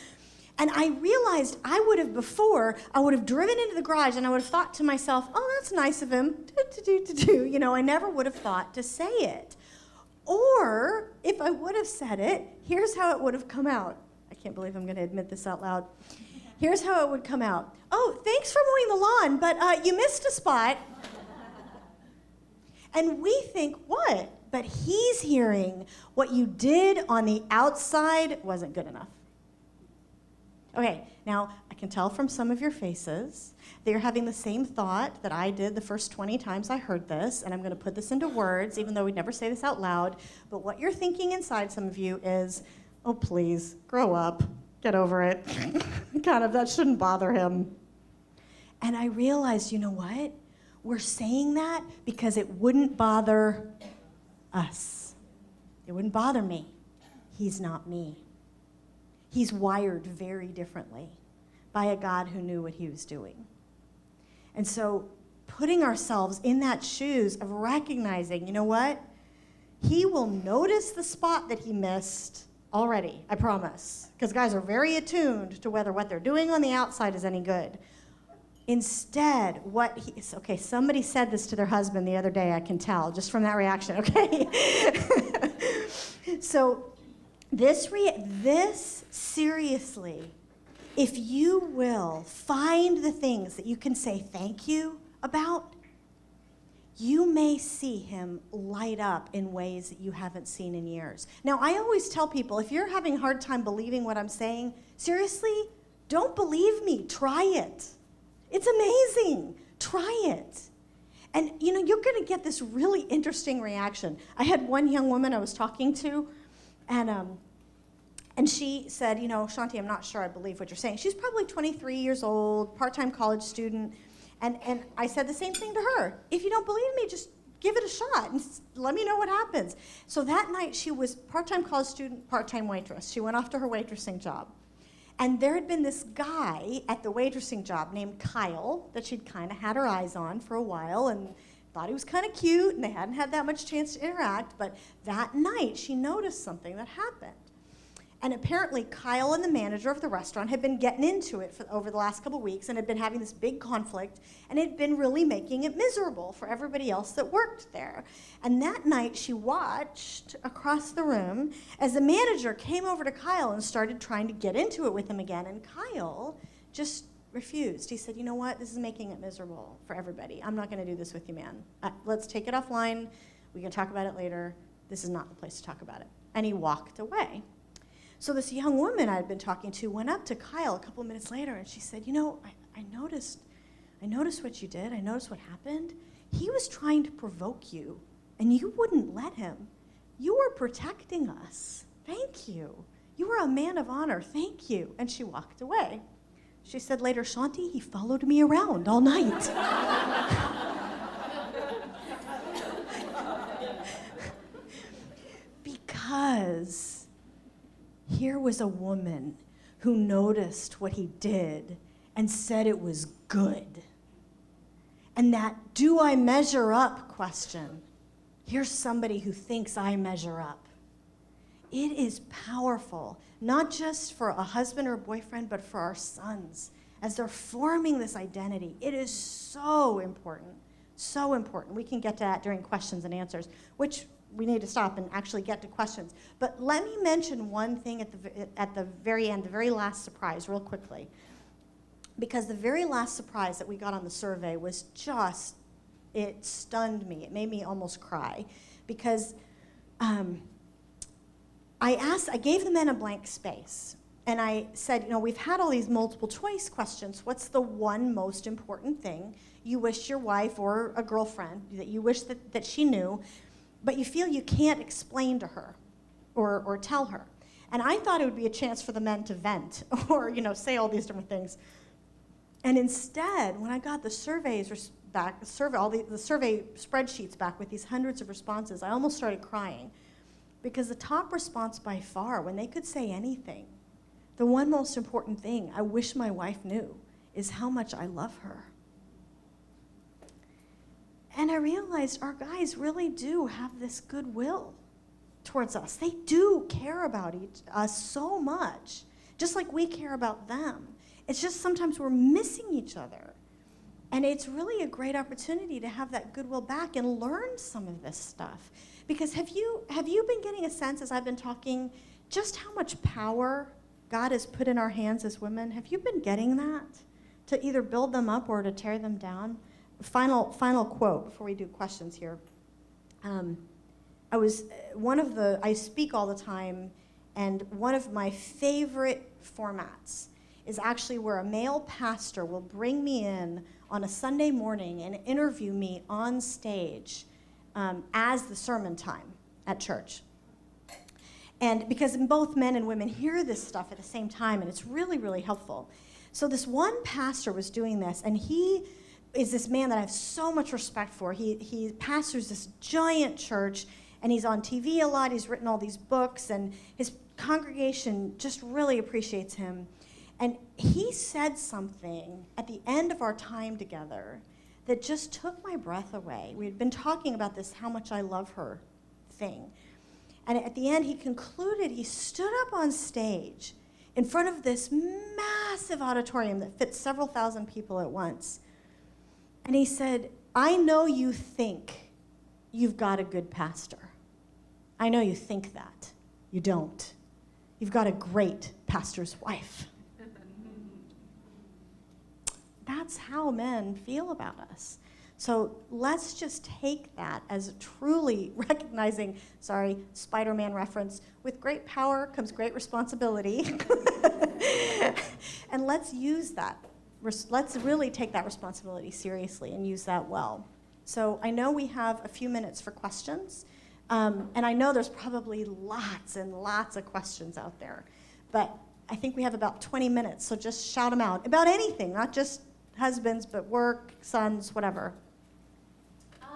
And I realized I would have driven into the garage, and I would have thought to myself, oh, that's nice of him. I never would have thought to say it. Or, if I would have said it, here's how it would have come out. I can't believe I'm going to admit this out loud. Here's how it would come out. Oh, thanks for mowing the lawn, but you missed a spot. And we think, what? But he's hearing what you did on the outside wasn't good enough. Okay, now I can tell from some of your faces that you're having the same thought that I did the first 20 times I heard this, and I'm going to put this into words, even though we'd never say this out loud. But what you're thinking inside, some of you, is, oh, please, grow up, get over it. That shouldn't bother him. And I realized, you know what? We're saying that because it wouldn't bother us. It wouldn't bother me. He's not me. He's wired very differently by a God who knew what he was doing. And so putting ourselves in that shoes of recognizing, you know what? He will notice the spot that he missed already, I promise. Because guys are very attuned to whether what they're doing on the outside is any good. Instead, somebody said this to their husband the other day, I can tell, just from that reaction, okay? So this seriously, if you will find the things that you can say thank you about, you may see him light up in ways that you haven't seen in years. Now, I always tell people, if you're having a hard time believing what I'm saying, seriously, don't believe me, try it. It's amazing. Try it. And, you're going to get this really interesting reaction. I had one young woman I was talking to, and she said, Shaunti, I'm not sure I believe what you're saying. She's probably 23 years old, part-time college student, and I said the same thing to her. If you don't believe me, just give it a shot and let me know what happens. So that night, she was part-time college student, part-time waitress. She went off to her waitressing job. And there had been this guy at the waitressing job named Kyle that she'd kind of had her eyes on for a while and thought he was kind of cute, and they hadn't had that much chance to interact. But that night, she noticed something that happened. And apparently, Kyle and the manager of the restaurant had been getting into it over the last couple of weeks and had been having this big conflict, and it had been really making it miserable for everybody else that worked there. And that night, she watched across the room as the manager came over to Kyle and started trying to get into it with him again. And Kyle just refused. He said, you know what? This is making it miserable for everybody. I'm not going to do this with you, man. Let's take it offline. We can talk about it later. This is not the place to talk about it. And he walked away. So this young woman I had been talking to went up to Kyle a couple minutes later, and she said, I noticed what you did. I noticed what happened. He was trying to provoke you, and you wouldn't let him. You were protecting us. Thank you. You were a man of honor. Thank you. And she walked away. She said later, Shaunti, he followed me around all night. because here was a woman who noticed what he did and said it was good. And that do I measure up question. Here's somebody who thinks I measure up. It is powerful, not just for a husband or a boyfriend, but for our sons. As they're forming this identity, it is so important, so important. We can get to that during questions and answers, which we need to stop and actually get to questions. But let me mention one thing at the very end, the very last surprise, real quickly. Because the very last surprise that we got on the survey was just, it stunned me. It made me almost cry. Because I gave the men a blank space. And I said, we've had all these multiple choice questions. What's the one most important thing you wish your wife or a girlfriend, that you wish that she knew, but you feel you can't explain to her or tell her? And I thought it would be a chance for the men to vent or, say all these different things. And instead, when I got the surveys back, the survey spreadsheets back with these hundreds of responses, I almost started crying. Because the top response by far, when they could say anything, the one most important thing I wish my wife knew is how much I love her. And I realized our guys really do have this goodwill towards us. They do care about us so much, just like we care about them. It's just sometimes we're missing each other. And it's really a great opportunity to have that goodwill back and learn some of this stuff. Because have you been getting a sense as I've been talking just how much power God has put in our hands as women? Have you been getting that? To either build them up or to tear them down? Final quote before we do questions here. I speak all the time, and one of my favorite formats is actually where a male pastor will bring me in on a Sunday morning and interview me on stage as the sermon time at church. And because both men and women hear this stuff at the same time, and it's really, really helpful. So this one pastor was doing this, and he is this man that I have so much respect for. He pastors this giant church, and he's on TV a lot. He's written all these books, and his congregation just really appreciates him. And he said something at the end of our time together that just took my breath away. We had been talking about this how much I love her thing. And at the end, he concluded, he stood up on stage in front of this massive auditorium that fits several thousand people at once. And he said, I know you think you've got a good pastor. I know you think that. You don't. You've got a great pastor's wife. That's how men feel about us. So let's just take that as truly recognizing, sorry, Spider-Man reference, with great power comes great responsibility. And let's use that. Let's really take that responsibility seriously and use that well. So I know we have a few minutes for questions. And I know there's probably lots and lots of questions out there. But I think we have about 20 minutes, so just shout them out. About anything, not just husbands, but work, sons, whatever. It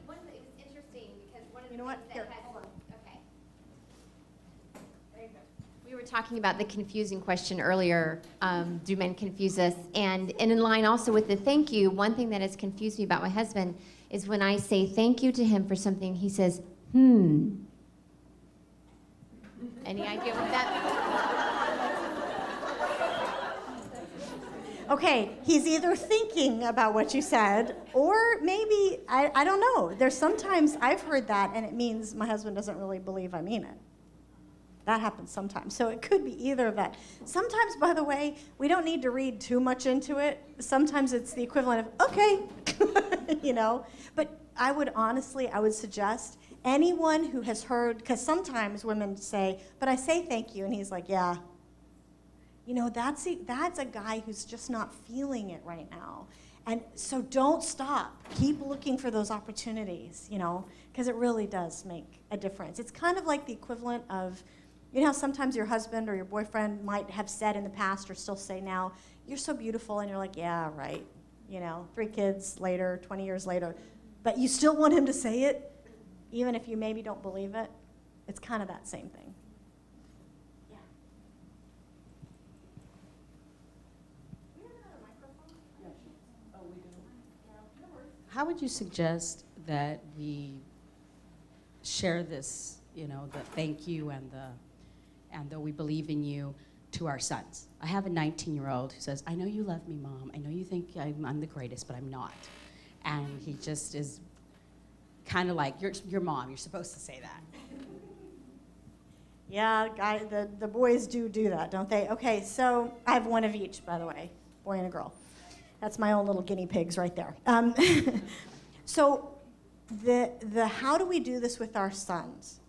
was interesting because one of the You know what? things Here, that hold on. Okay. There you go. We were talking about the confusing question earlier. Do men confuse us? And in line also with the thank you, one thing that has confused me about my husband is when I say thank you to him for something, he says, Any idea what that? Okay, he's either thinking about what you said, or maybe, I don't know. There's sometimes I've heard that, and it means my husband doesn't really believe I mean it. That happens sometimes. So it could be either of that. Sometimes, by the way, we don't need to read too much into it. Sometimes it's the equivalent of, okay, But I would suggest anyone who has heard, because sometimes women say, but I say thank you, and he's like, yeah. That's a guy who's just not feeling it right now. And so don't stop. Keep looking for those opportunities, because it really does make a difference. It's kind of like the equivalent of, how sometimes your husband or your boyfriend might have said in the past or still say now, you're so beautiful, and you're like, yeah, right. 3 kids later, 20 years later. But you still want him to say it, even if you maybe don't believe it. It's kind of that same thing. Yeah. We have another microphone? Yeah, oh, we do. How would you suggest that we share this, you know, the thank you and the we believe in you to our sons? I have a 19-year-old who says, I know you love me, Mom. I know you think I'm the greatest, but I'm not. And he just is kind of like, you're mom, you're supposed to say that. Yeah, the boys do that, don't they? Okay, so I have one of each, by the way, boy and a girl. That's my own little guinea pigs right there. So the how do we do this with our sons?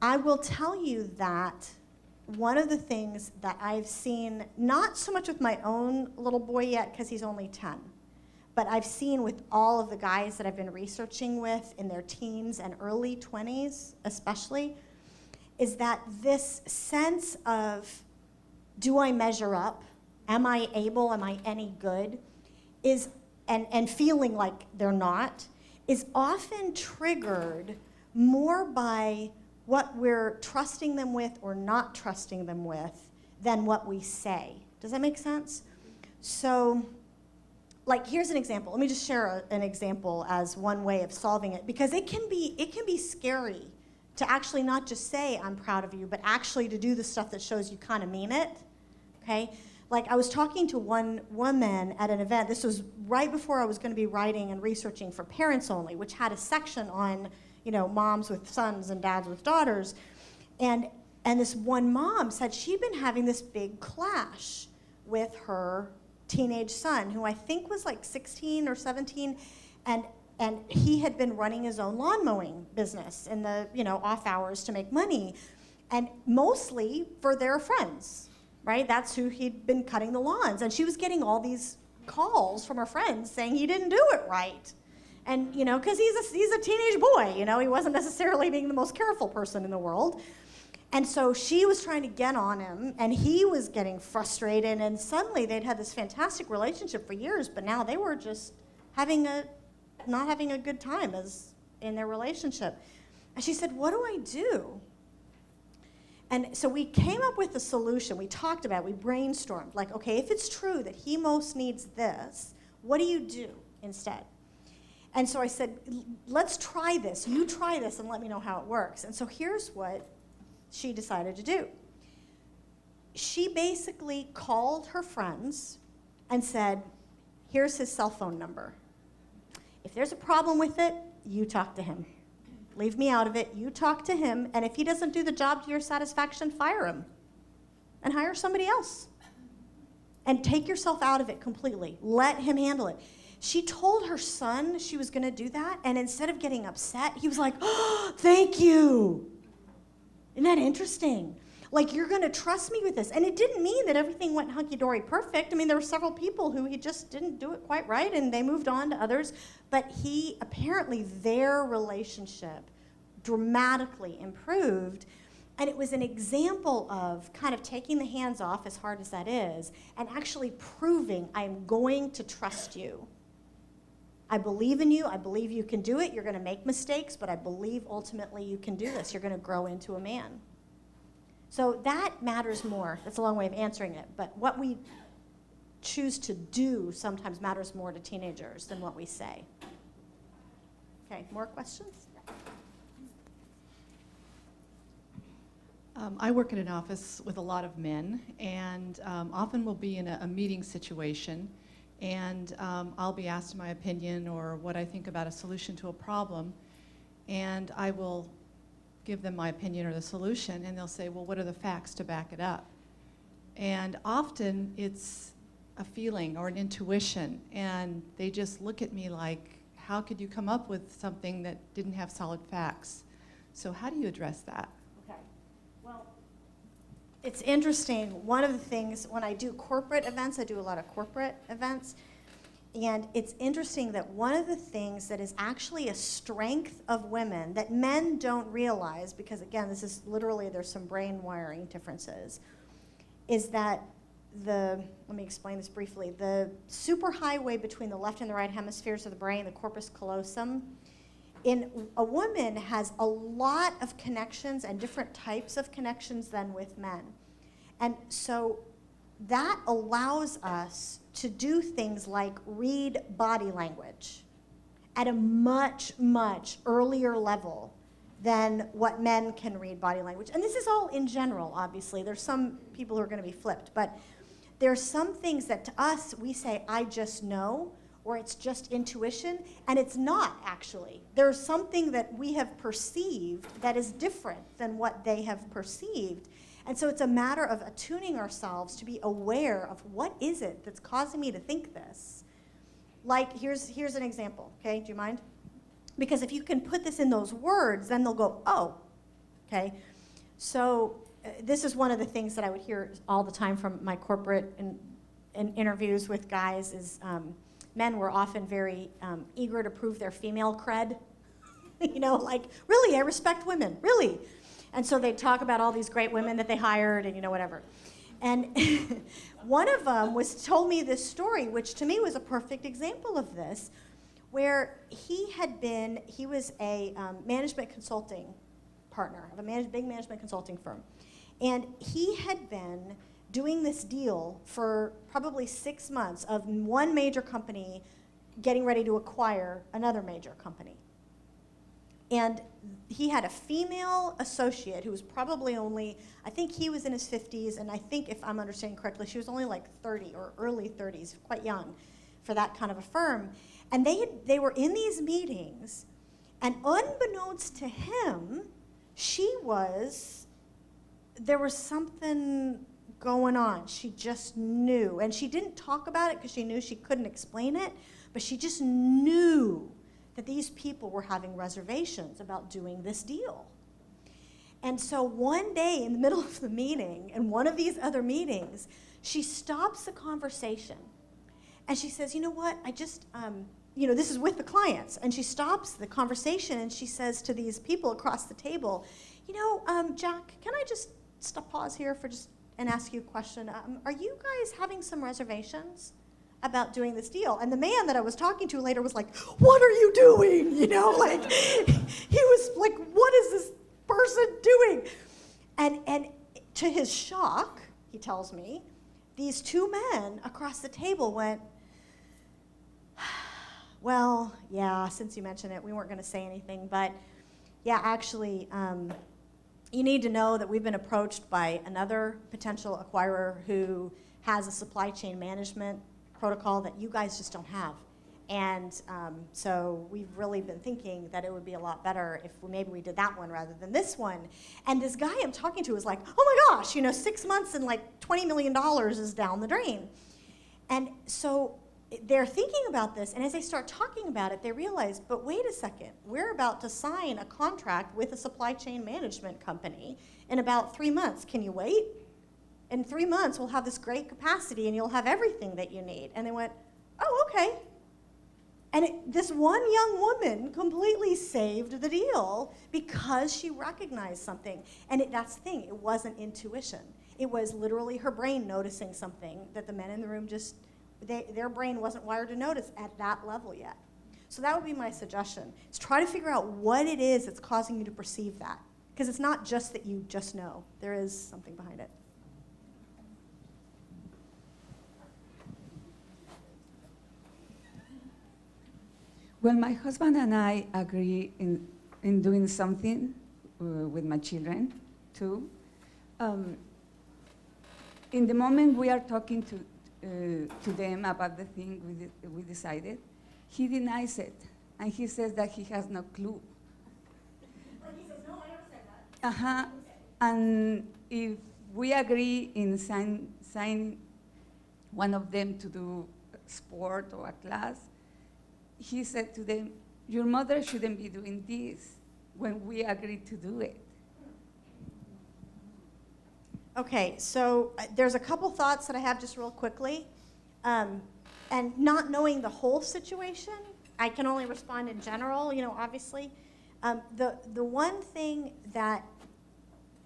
I will tell you that one of the things that I've seen, not so much with my own little boy yet because he's only 10, but I've seen with all of the guys that I've been researching with in their teens and early 20s especially, is that this sense of, do I measure up? Am I able? Am I any good? And feeling like they're not, is often triggered more by what we're trusting them with or not trusting them with than what we say. Does that make sense? So, like, here's an example. Let me just share an example as one way of solving it, because it can be scary to actually not just say, I'm proud of you, but actually to do the stuff that shows you kind of mean it, okay? Like, I was talking to one woman at an event. This was right before I was going to be writing and researching for Parents Only, which had a section on, moms with sons and dads with daughters. And this one mom said she'd been having this big clash with her teenage son, who I think was like 16 or 17, and he had been running his own lawn mowing business in the off hours to make money, and mostly for their friends, right? That's who he'd been cutting the lawns, and she was getting all these calls from her friends saying he didn't do it right, and because he's a teenage boy, he wasn't necessarily being the most careful person in the world. And so she was trying to get on him, and he was getting frustrated, and suddenly they'd had this fantastic relationship for years, but now they were just not having a good time as in their relationship. And she said, what do I do? And so we came up with a solution. We talked about it. We brainstormed. Like, okay, if it's true that he most needs this, what do you do instead? And so I said, let's try this. You try this and let me know how it works. And so here's what she decided to do. She basically called her friends and said, here's his cell phone number. If there's a problem with it, you talk to him. Leave me out of it. You talk to him, and if he doesn't do the job to your satisfaction, fire him and hire somebody else. And take yourself out of it completely. Let him handle it. She told her son she was going to do that, and instead of getting upset, he was like, oh, thank you. Isn't that interesting? Like, you're going to trust me with this. And it didn't mean that everything went hunky-dory perfect. I mean, there were several people who he just didn't do it quite right, and they moved on to others. But apparently their relationship dramatically improved. And it was an example of kind of taking the hands off, as hard as that is, and actually proving, I'm going to trust you. I believe in you. I believe you can do it. You're going to make mistakes, but I believe ultimately you can do this. You're going to grow into a man. So that matters more. That's a long way of answering it. But what we choose to do sometimes matters more to teenagers than what we say. Okay, more questions? I work in an office with a lot of men, and often we'll be in a meeting situation, and I'll be asked my opinion or what I think about a solution to a problem, and I will give them my opinion or the solution, and they'll say, well, what are the facts to back it up? And often it's a feeling or an intuition, and they just look at me like, how could you come up with something that didn't have solid facts? So how do you address that? Okay. Well, it's interesting. One of the things, when I do corporate events, I do a lot of corporate events, and it's interesting that one of the things that is actually a strength of women that men don't realize, because again, this is literally, there's some brain wiring differences, is that let me explain this briefly, the superhighway between the left and the right hemispheres of the brain, the corpus callosum, a woman has a lot of connections and different types of connections than with men. And so that allows us to do things like read body language at a much, much earlier level than what men can read body language. And this is all in general, obviously. There's some people who are going to be flipped, but there's some things that to us, we say, I just know, or it's just intuition, and it's not actually. There's something that we have perceived that is different than what they have perceived. And so it's a matter of attuning ourselves to be aware of what is it that's causing me to think this. Like, here's an example, okay? Do you mind? Because if you can put this in those words, then they'll go, oh, okay? So this is one of the things that I would hear all the time from my corporate and interviews with guys is men were often very eager to prove their female cred. You know, like, really, I respect women, really. And so they'd talk about all these great women that they hired and, you know, whatever. And one of them told me this story, which to me was a perfect example of this, where he was a management consulting partner of a big management consulting firm. And he had been doing this deal for probably 6 months of one major company getting ready to acquire another major company. And he had a female associate who was probably only, I think he was in his 50s, and I think, if I'm understanding correctly, she was only like 30 or early 30s, quite young for that kind of a firm. And they were in these meetings, and unbeknownst to him, there was something going on. She just knew. And she didn't talk about it because she knew she couldn't explain it, but she just knew that these people were having reservations about doing this deal. And so one day in the middle of the meeting, in one of these other meetings, she stops the conversation. And she says, you know what, I just, this is with the clients. And she stops the conversation and she says to these people across the table, Jack, can I just pause here and ask you a question? Are you guys having some reservations about doing this deal? And the man that I was talking to later was like, what are you doing? He was like, what is this person doing? And to his shock, he tells me, these two men across the table went, well, yeah, since you mentioned it, we weren't going to say anything, but yeah, actually, you need to know that we've been approached by another potential acquirer who has a supply chain management protocol that you guys just don't have. And so we've really been thinking that it would be a lot better if maybe we did that one rather than this one. And this guy I'm talking to is like, oh my gosh, 6 months and like $20 million is down the drain. And so they're thinking about this, and as they start talking about it, they realize, but wait a second, we're about to sign a contract with a supply chain management company in about 3 months. Can you wait? In 3 months, we'll have this great capacity, and you'll have everything that you need. And they went, oh, okay. And this one young woman completely saved the deal because she recognized something. And that's the thing, it wasn't intuition. It was literally her brain noticing something that the men in the room their brain wasn't wired to notice at that level yet. So that would be my suggestion, is try to figure out what it is that's causing you to perceive that. Because it's not just that you just know. There is something behind it. Well, my husband and I agree in doing something with my children, too. In the moment we are talking to them about the thing we decided, he denies it, and he says that he has no clue. Like he says, no, I never said that. And if we agree in sign one of them to do sport or a class, he said to them, your mother shouldn't be doing this when we agreed to do it. Okay, so there's a couple thoughts that I have just real quickly. And not knowing the whole situation, I can only respond in general, obviously. The one thing that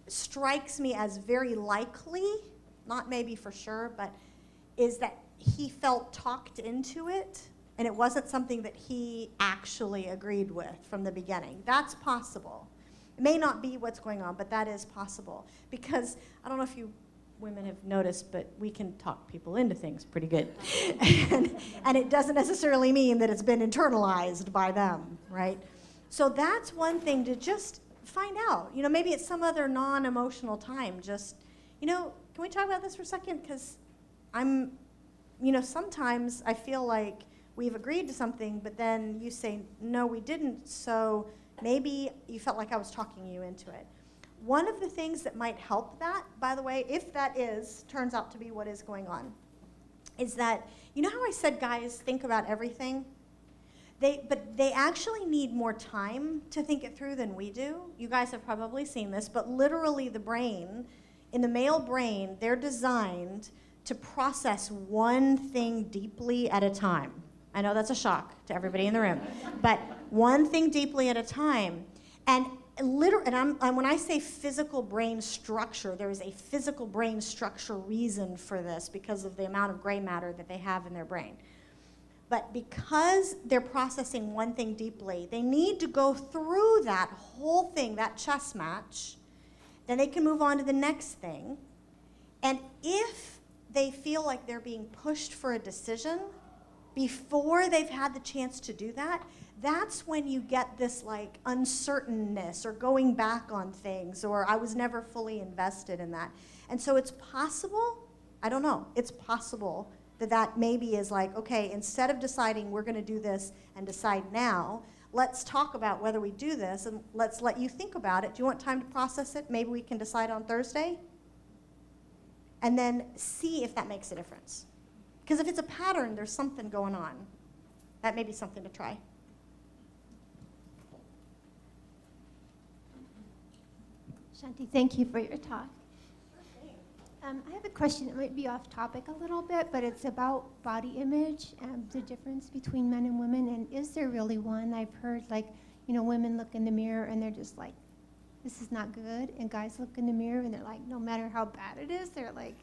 strikes me as very likely, not maybe for sure, but is that he felt talked into it and it wasn't something that he actually agreed with from the beginning. That's possible. It may not be what's going on, but that is possible. Because I don't know if you women have noticed, but we can talk people into things pretty good. and it doesn't necessarily mean that it's been internalized by them, right? So that's one thing to just find out. You know, maybe it's some other non-emotional time. Just, you know, can we talk about this for a second? Because sometimes I feel like we've agreed to something, but then you say, no, we didn't, so maybe you felt like I was talking you into it. One of the things that might help that, by the way, if that turns out to be what is going on, is that, you know how I said guys think about everything? But they actually need more time to think it through than we do. You guys have probably seen this, but literally the brain, in the male brain, they're designed to process one thing deeply at a time. I know that's a shock to everybody in the room, but one thing deeply at a time. And when I say physical brain structure, there is a physical brain structure reason for this because of the amount of gray matter that they have in their brain. But because they're processing one thing deeply, they need to go through that whole thing, that chess match. Then they can move on to the next thing. And if they feel like they're being pushed for a decision before they've had the chance to do that, that's when you get this like uncertainness or going back on things, or I was never fully invested in that. And so it's possible, I don't know, it's possible that maybe is like, okay, instead of deciding we're going to do this and decide now, let's talk about whether we do this and let's let you think about it. Do you want time to process it? Maybe we can decide on Thursday? And then see if that makes a difference. Because if it's a pattern, there's something going on. That may be something to try. Shaunti, thank you for your talk. I have a question that might be off topic a little bit, but it's about body image and the difference between men and women. And is there really one? I've heard women look in the mirror and they're just like, this is not good. And guys look in the mirror and they're like, no matter how bad it is, they're like,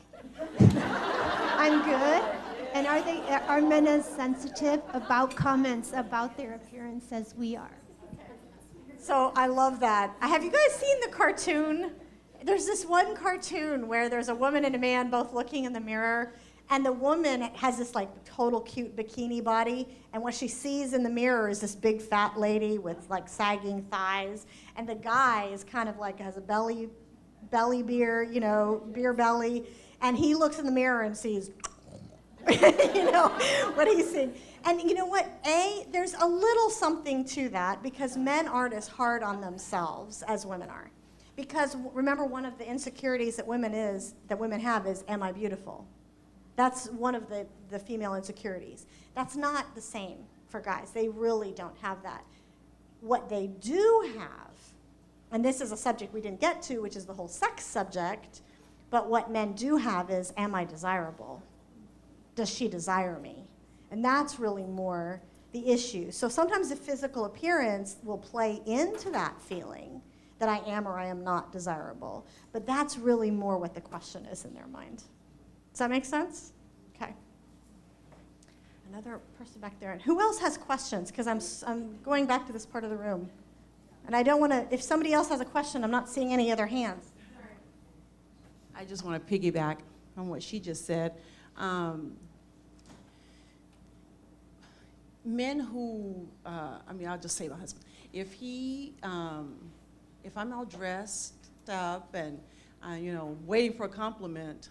I'm good. And are men as sensitive about comments about their appearance as we are? So I love that. Have you guys seen the cartoon? There's this one cartoon where there's a woman and a man both looking in the mirror, and the woman has this like total cute bikini body, and what she sees in the mirror is this big fat lady with like sagging thighs, and the guy is kind of like has a belly beer, beer belly, and he looks in the mirror and sees what he's seeing. And you know what? There's a little something to that because men aren't as hard on themselves as women are. Because remember, one of the insecurities that women have is, am I beautiful? That's one of the female insecurities. That's not the same for guys. They really don't have that. What they do have, and this is a subject we didn't get to, which is the whole sex subject, but what men do have is, am I desirable? Does she desire me? And that's really more the issue. So sometimes the physical appearance will play into that feeling that I am or I am not desirable. But that's really more what the question is in their mind. Does that make sense? Okay. Another person back there. And who else has questions? Because I'm going back to this part of the room. And I don't want to, if somebody else has a question, I'm not seeing any other hands. I just want to piggyback on what she just said. Men who, I'll just say my husband. If I'm all dressed up and, waiting for a compliment,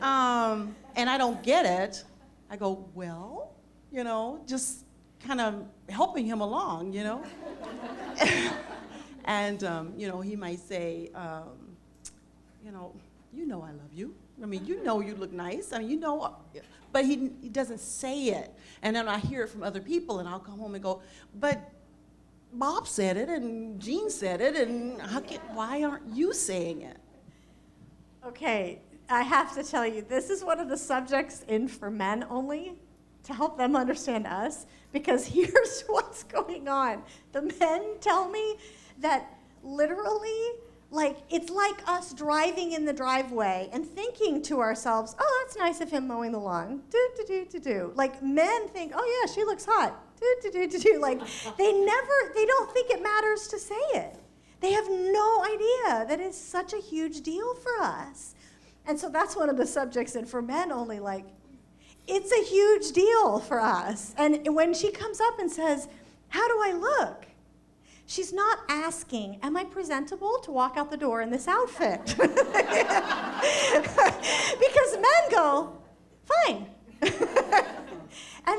and I don't get it, I go, well, just kind of helping him along, And, he might say, I love you. You look nice. But he doesn't say it. And then I hear it from other people, and I'll come home and go, but Bob said it, and Jean said it, and why aren't you saying it? Okay, I have to tell you, this is one of the subjects in for men only, to help them understand us, because here's what's going on. The men tell me that literally Like, it's like us driving in the driveway and thinking to ourselves, oh, that's nice of him mowing the lawn. Do. Like, men think, oh, yeah, she looks hot. Do. Like, they don't think it matters to say it. They have no idea that it's such a huge deal for us. And so that's one of the subjects, and for men only, like, it's a huge deal for us. And when she comes up and says, how do I look? She's not asking, am I presentable to walk out the door in this outfit? Because men go, fine. And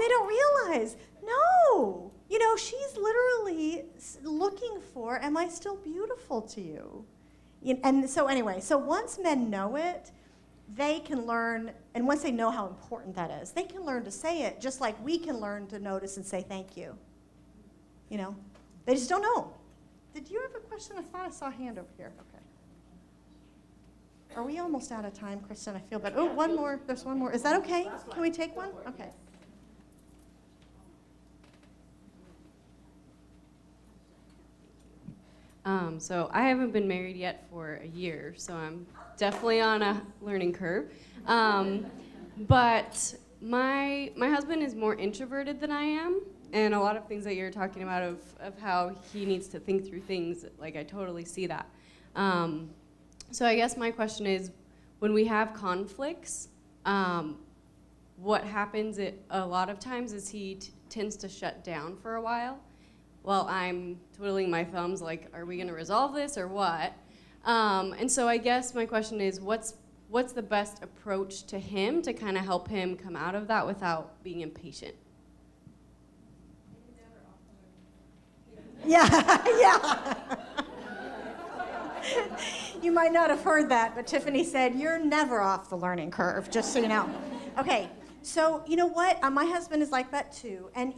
they don't realize, no. You know, she's literally looking for, am I still beautiful to you? And so anyway, so once men know it, they can learn, and once they know how important that is, they can learn to say it just like we can learn to notice and say thank you. You know? They just don't know. Did you have a question? I thought I saw a hand over here. Okay. Are we almost out of time, Kristen? I feel bad. Oh, one more. There's one more. Is that okay? Can we take one? Okay. So I haven't been married yet for a year, so I'm definitely on a learning curve. But my husband is more introverted than I am. And a lot of things that you're talking about of how he needs to think through things, like I totally see that. So I guess my question is, when we have conflicts, what happens a lot of times is he tends to shut down for a while I'm twiddling my thumbs like, are we gonna resolve this or what? And so I guess my question is, what's the best approach to him to kind of help him come out of that without being impatient? Yeah. You might not have heard that, but Tiffany said, you're never off the learning curve, just so you know. Okay, so you know what? My husband is like that too. And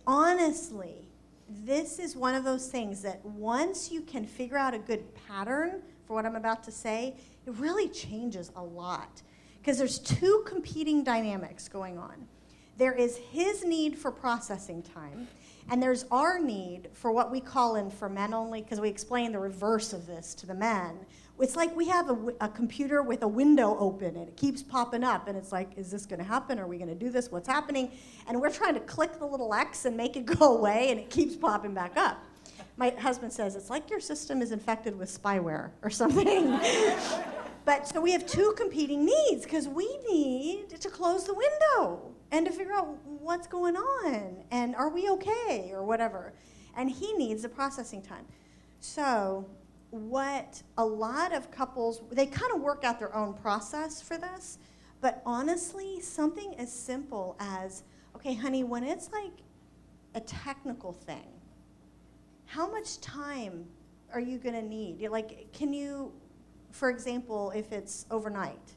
honestly, this is one of those things that once you can figure out a good pattern for what I'm about to say, it really changes a lot. Because there's two competing dynamics going on. There is his need for processing time, and there's our need for what we call for men only, because we explain the reverse of this to the men. It's like we have a computer with a window open, and it keeps popping up, and it's like, is this going to happen? Are we going to do this? What's happening? And we're trying to click the little X and make it go away, and it keeps popping back up. My husband says, it's like your system is infected with spyware or something. But so we have two competing needs, because we need to close the window and to figure out what's going on, and are we okay, or whatever. And he needs the processing time. So what a lot of couples, they kind of work out their own process for this, but honestly, something as simple as, okay, honey, when it's like a technical thing, how much time are you gonna need? You're like, can you, for example, if it's overnight,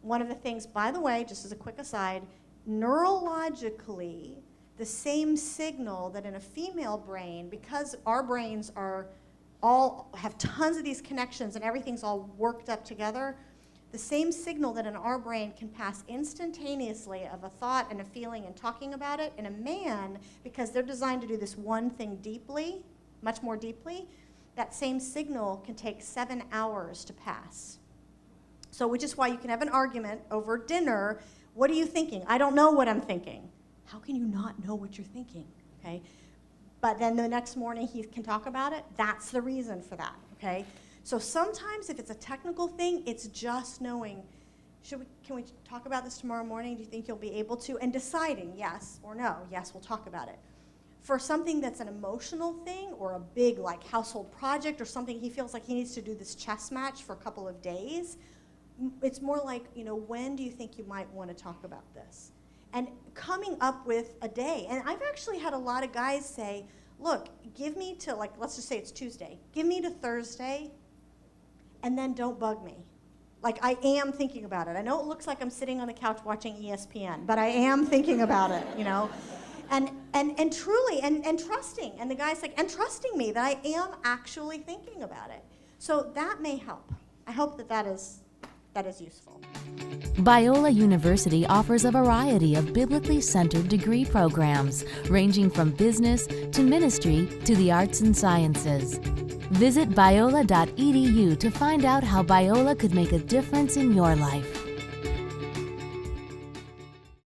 one of the things, by the way, just as a quick aside, neurologically, the same signal that in a female brain, because our brains are all have tons of these connections and everything's all worked up together, the same signal that in our brain can pass instantaneously of a thought and a feeling and talking about it, in a man, because they're designed to do this one thing deeply, much more deeply, that same signal can take 7 hours to pass. So which is why you can have an argument over dinner. What are you thinking? I don't know what I'm thinking. How can you not know what you're thinking? Okay. But then the next morning he can talk about it. That's the reason for that, okay? So sometimes if it's a technical thing, it's just knowing, can we talk about this tomorrow morning? Do you think you'll be able to? And deciding yes or no. Yes, we'll talk about it. For something that's an emotional thing or a big like household project or something he feels like he needs to do this chess match for a couple of days, it's more like, when do you think you might want to talk about this? And coming up with a day. And I've actually had a lot of guys say, look, give me to, like, let's just say it's Tuesday. Give me to Thursday, and then don't bug me. Like, I am thinking about it. I know it looks like I'm sitting on the couch watching ESPN, but I am thinking about it, And truly, and trusting. And the guy's like, and trusting me that I am actually thinking about it. So that may help. I hope that is that is useful. Biola University offers a variety of biblically centered degree programs, ranging from business to ministry to the arts and sciences. Visit biola.edu to find out how Biola could make a difference in your life.